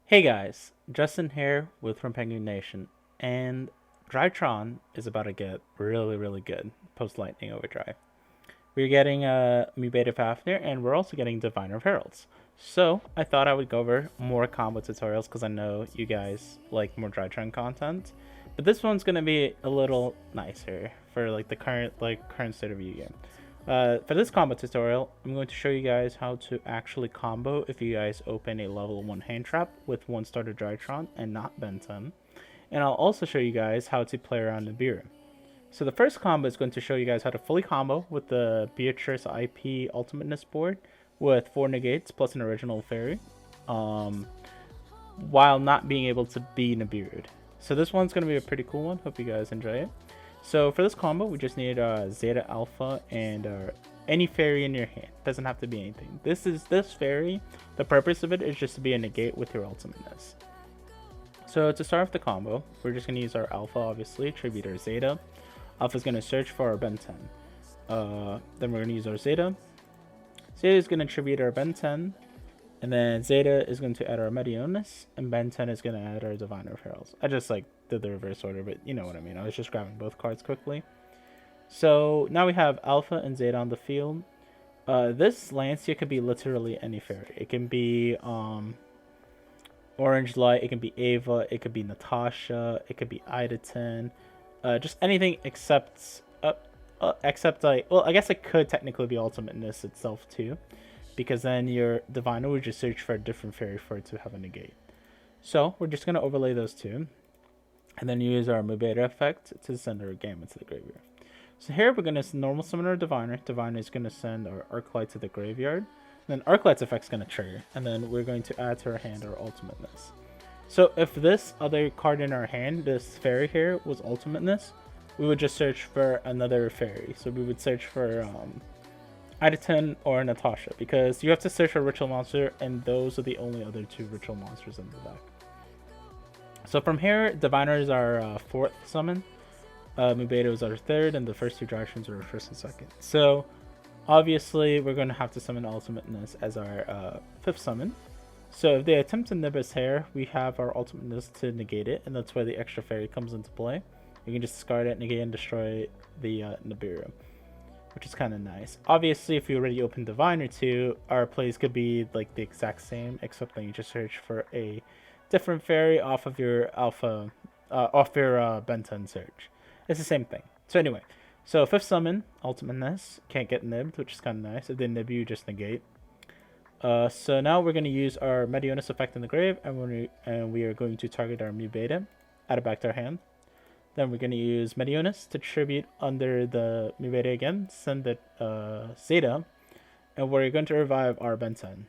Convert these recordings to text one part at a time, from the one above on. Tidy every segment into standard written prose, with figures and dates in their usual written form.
Hey guys, Justin here with Rampengu Nation, and Drytron is about to get really good post Lightning Overdrive. We're getting Mu Beta Fafnir, and we're also getting Diviner of Heralds. So I thought I would go over more combo tutorials because I know you guys like more Drytron content, but this one's gonna be a little nicer for like the current state of the game. For this combo tutorial, I'm going to show you guys how to actually combo if you guys open a level 1 hand trap with 1 starter Drytron and not Benton. And I'll also show you guys how to play around Nibiru. So the first combo is going to show you guys how to fully combo with the Beatrice IP Ultimateness board with 4 negates plus an original fairy, while not being able to be Nibiru'd. So this one's going to be a pretty cool one. Hope you guys enjoy it. So for this combo, we just need Zeta Alpha and any fairy in your hand. Doesn't have to be anything. This fairy. The purpose of it is just to be a negate with your ultimateness. So to start off the combo, we're just gonna use our Alpha, obviously, tribute our Zeta. Alpha's gonna search for our Ben 10. Then we're gonna use our Zeta. Zeta is gonna tribute our Ben 10. And then Zeta is going to add our Medionis, and Ben 10 is going to add our Diviner of Heralds. I just did the reverse order, but you know what I mean. I was just grabbing both cards quickly. So now we have Alpha and Zeta on the field. This Lancia could be literally any fairy. It can be Orange Light, it can be Ava, it could be Natasha, it could be Idaten. Just anything except well, I guess it could technically be Ultimateness itself too, because then your Diviner would just search for a different fairy for it to have a negate. So we're just going to overlay those two, and then use our Mubeta effect to send our Gamma to the graveyard. So here we're going to normal summon our Diviner. Diviner is going to send our Arclight to the graveyard. Then Arclight's effect is going to trigger, and then we're going to add to our hand our Ultimateness. So if this other card in our hand, this fairy here, was Ultimateness, we would just search for another fairy. So we would search for Idaten or Natasha, because you have to search for a ritual monster, and those are the only other 2 ritual monsters in the deck. So from here, Diviner is our 4th summon, Mubeta is our 3rd, and the first 2 Drytrons are our 1st and 2nd. So obviously we're going to have to summon Ultimateness as our 5th summon. So if they attempt to nib us here, we have our Ultimateness to negate it, and that's where the extra fairy comes into play. You can just discard it, negate, and destroy the Nibiru, which is kind of nice. Obviously, if you already opened Diviner 2, our plays could be like the exact same, except that you just search for a different fairy off of your Alpha, off your Ben 10 search. It's the same thing. So anyway, so 5th summon, Ultimateness, can't get nibbed, which is kind of nice. If they nib you, just negate. So now we're going to use our Medionis effect in the grave, and we are going to target our Mu Beta, add it back to our hand. Then we're going to use Medionis to tribute under the Mu Beta again, send it Zeta, and we're going to revive our Ben 10.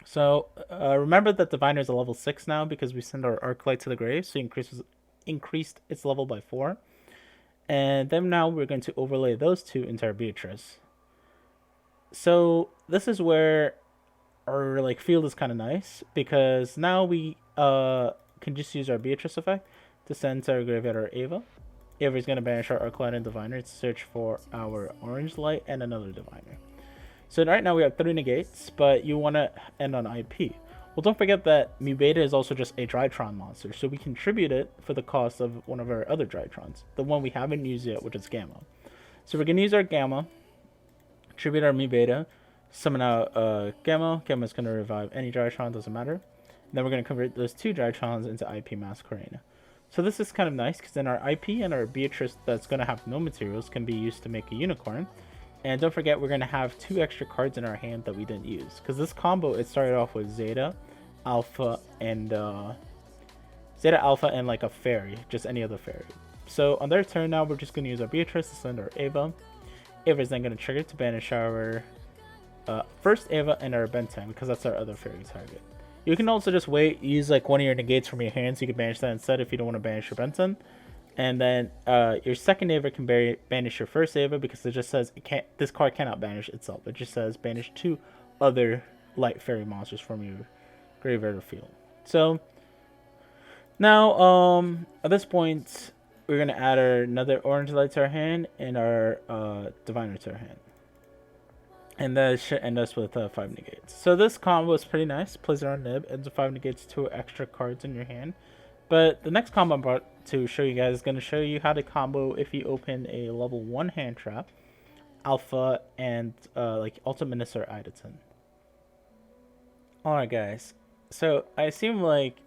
So remember that Diviner is a level 6 now because we send our Arclight to the grave, so increased its level by 4. And then now we're going to overlay those 2 into our Beatrice. So this is where our field is kind of nice, because now we can just use our Beatrice effect to send to our graveyard our Ava. Ava is going to banish our Arclight and Diviner to search for our Orange Light and another Diviner. So right now we have 3 negates, but you want to end on IP. Well, don't forget that Mubeta is also just a Drytron monster, so we contribute it for the cost of one of our other Drytrons, the one we haven't used yet, which is Gamma. So we're going to use our Gamma, tribute our Mubeta, summon out Gamma. Gamma is going to revive any Drytron, doesn't matter. And then we're going to convert those 2 Drytrons into IP Masquerade. So this is kind of nice, because then our IP and our Beatrice that's going to have no materials can be used to make a unicorn. And don't forget, we're going to have 2 extra cards in our hand that we didn't use, because this combo, it started off with Zeta, Alpha, and like a fairy, just any other fairy. So on their turn now, we're just going to use our Beatrice to send our Ava. Ava is then going to trigger to banish our first Ava and our Ben 10, because that's our other fairy target. You can also just use one of your negates from your hand, so you can banish that instead if you don't want to banish your Ben 10. And then your second Ava can banish your first Ava, because it just says this card cannot banish itself. It just says banish 2 other light fairy monsters from your graveyard or field. So now at this point, we're going to add another Orange Light to our hand and our Diviner to our hand. And that should end us with 5 negates. So this combo is pretty nice. Plays around Nib, adds 5 negates, 2 extra cards in your hand. But the next combo I'm about to show you guys is going to show you how to combo if you open a level 1 hand trap, alpha, and like Ultimatus or Idaten. Alright guys, so I assume like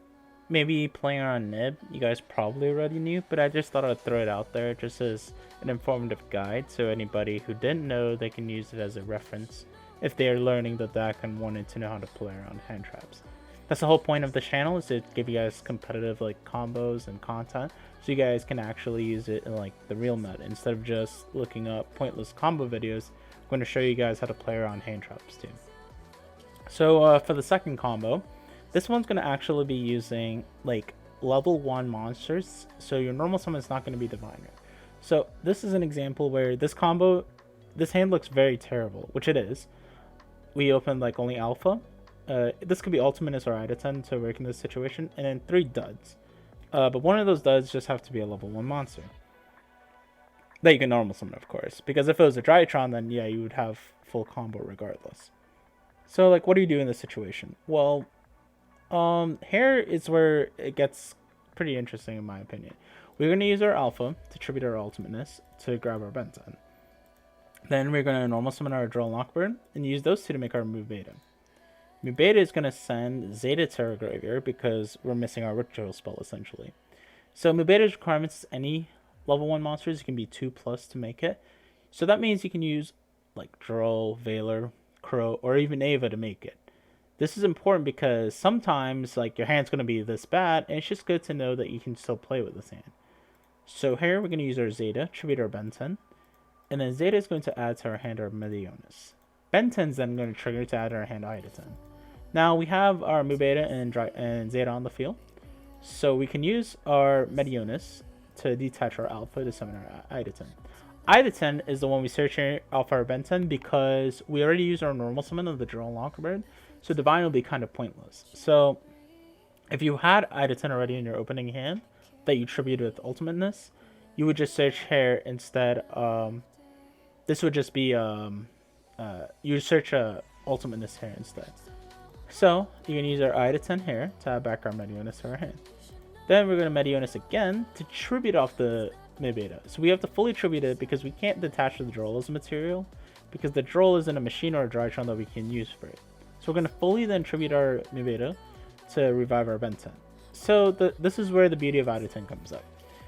maybe playing around Nib, you guys probably already knew, but I just thought I'd throw it out there just as an informative guide, so anybody who didn't know, they can use it as a reference if they are learning the deck and wanted to know how to play around hand traps. That's the whole point of the channel, is to give you guys competitive like combos and content, so you guys can actually use it in like the real meta instead of just looking up pointless combo videos. I'm going to show you guys how to play around hand traps too. So for the second combo, this one's going to actually be using like level 1 monsters, so your normal summon is not going to be Diviner. So this is an example where this combo, this hand looks very terrible, which it is. We opened like only alpha. This could be Ultimatus or Idaten to work in this situation, and then 3 duds. But one of those duds just have to be a level 1 monster that you can normal summon, of course, because if it was a Drytron, then yeah, you would have full combo regardless. So like, what do you do in this situation? Well, here is where it gets pretty interesting in my opinion. We're going to use our alpha to tribute our ultimateness to grab our Benton. Then we're going to normal summon our Draw Lockbird and use those two to make our move beta. Move beta is going to send Zeta to our graveyard because we're missing our ritual spell essentially. So move beta's requirements is any level 1 monsters, you can be 2+ to make it. So that means you can use like Droll, Veiler, Crow, or even Ava to make it. This is important because sometimes like your hand's going to be this bad, and it's just good to know that you can still play with this hand. So here we're going to use our Zeta, tribute our Benton, and then Zeta is going to add to our hand our Medionis. Benton's then going to trigger to add our hand Idaten. Now we have our Mubeta and Zeta on the field, so we can use our Medionis to detach our Alpha to summon our Idaten. Idaten is the one we search here off our Benton because we already used our normal summon of the Draw Lockbird, so Divine will be kind of pointless. So if you had Idaten already in your opening hand that you tributed with Ultimateness, you would just search here instead. This would just be you search Ultimateness here instead. So you can use our Idaten here to add back our Medionis to our hand. Then we're going to Medionis again to tribute off the Mid-Beta. So we have to fully tribute it because we can't detach the Droll as a material, because the Droll isn't a machine or a Drytron that we can use for it. So we're going to fully then tribute our Mid-Beta to revive our Benton. So this is where the beauty of Idaten comes up.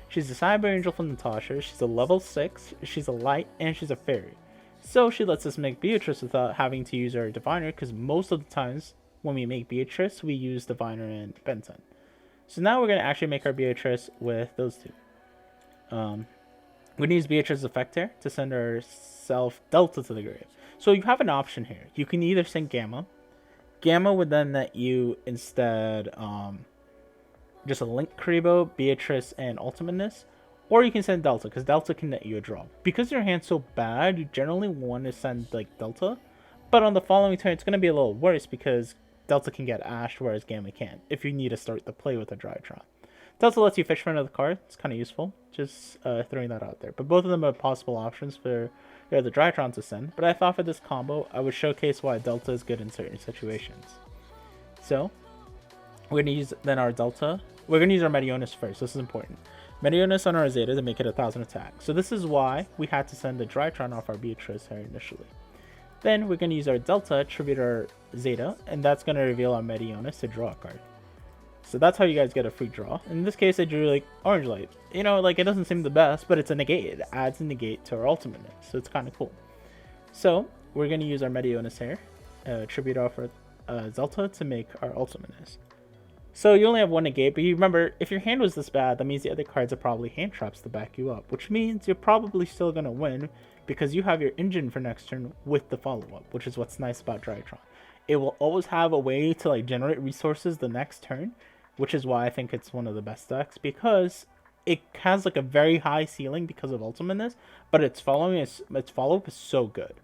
She's a Cyber Angel from Natasha, she's a level 6, she's a light, and she's a fairy. So she lets us make Beatrice without having to use our Diviner, because most of the times when we make Beatrice, we use Diviner and Benton. So now we're going to actually make our Beatrice with those two. We're going to use Beatrice's effect here to send ourself Delta to the grave. So you have an option here. You can either send Gamma. Gamma would then let you instead just a Link Karibo, Beatrice, and Ultimateness. Or you can send Delta, because Delta can net you a draw. Because your hand's so bad, you generally want to send like Delta. But on the following turn, it's going to be a little worse because Delta can get Ashed, whereas Gamma can't, if you need to start the play with a Drytron. Delta lets you fish for another card. It's kind of useful. Just throwing that out there. But both of them are possible options for the Drytron to send. But I thought for this combo, I would showcase why Delta is good in certain situations. So, we're going to use then our Delta. We're going to use our Medionis first. This is important. Medionis on our Zeta to make it 1000 attack. So this is why we had to send the Drytron off our Beatrice here initially. Then we're going to use our Delta, tribute our Zeta, and that's going to reveal our Medionis to draw a card. So that's how you guys get a free draw. In this case, I drew like Orange Light. You know, like it doesn't seem the best, but it's a negate. It adds a negate to our Ultimate, so it's kind of cool. So we're going to use our Medionis here, tribute off our Delta to make our Ultimate. So you only have one negate, but you remember, if your hand was this bad, that means the other cards are probably Handtraps to back you up, which means you're probably still going to win because you have your engine for next turn with the follow-up, which is what's nice about Drytron. It will always have a way to like generate resources the next turn, which is why I think it's one of the best decks, because it has like a very high ceiling because of Ultimateness, but its follow-up is so good.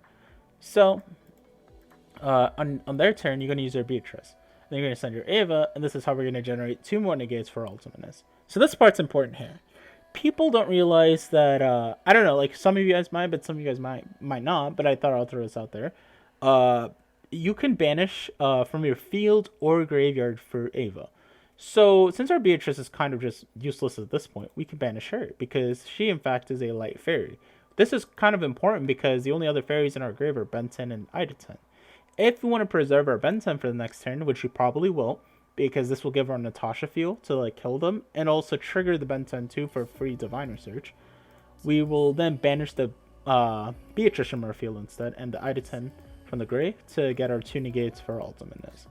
So on their turn, you're going to use your Beatrice. Then you're going to send your Ava, and this is how we're going to generate 2 more negates for Ultimateness. So this part's important here. People don't realize that, I don't know, like some of you guys might, but some of you guys might not, but I thought I'll throw this out there. uh, you can banish from your field or graveyard for Ava. So since our Beatrice is kind of just useless at this point, we can banish her because she in fact is a light fairy. This is kind of important because the only other fairies in our grave are Benton and Idatan. If we want to preserve our Benton for the next turn, which we probably will, because this will give our Natasha feel to like kill them and also trigger the Benton 2 for free Diviner Search, we will then banish the Beatrice from our field instead and the Idatan from the grave to get our 2 negates for ultimateness.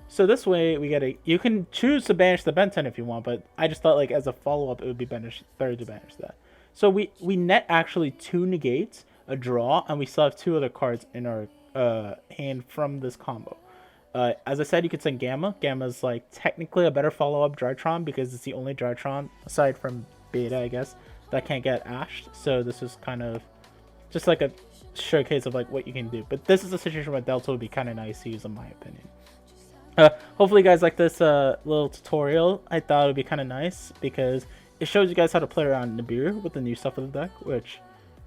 So this way we get a. You can choose to banish the Benton if you want, but I just thought like as a follow up it would be better to banish that. So we net actually 2 negates, a draw, and we still have 2 other cards in our hand from this combo. As I said, you could send Gamma. Gamma's like technically a better follow up Drytron because it's the only Drytron aside from Beta, I guess, that can't get ashed. So this is kind of just like a showcase of like what you can do. But this is a situation where Delta would be kind of nice to use in my opinion. Hopefully you guys like this little tutorial. I thought it would be kind of nice because it shows you guys how to play around Nibiru with the new stuff of the deck, which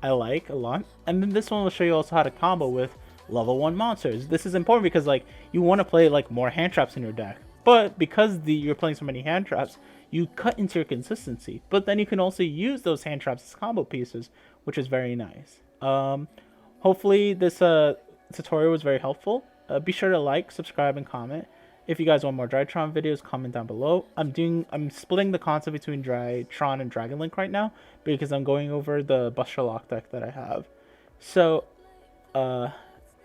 I like a lot. And then this one will show you also how to combo with level 1 monsters. This is important because like you want to play like more hand traps in your deck, but because you're playing so many hand traps, you cut into your consistency. But then you can also use those hand traps as combo pieces, which is very nice. Hopefully this tutorial was very helpful. Be sure to like, subscribe, and comment. If you guys want more Drytron videos, comment down below. I'm splitting the content between Drytron and Dragon Link right now because I'm going over the Buster Lock deck that I have. So,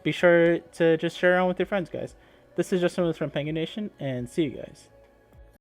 be sure to just share around with your friends, guys. This is Justin with Rampengu Nation, and see you guys.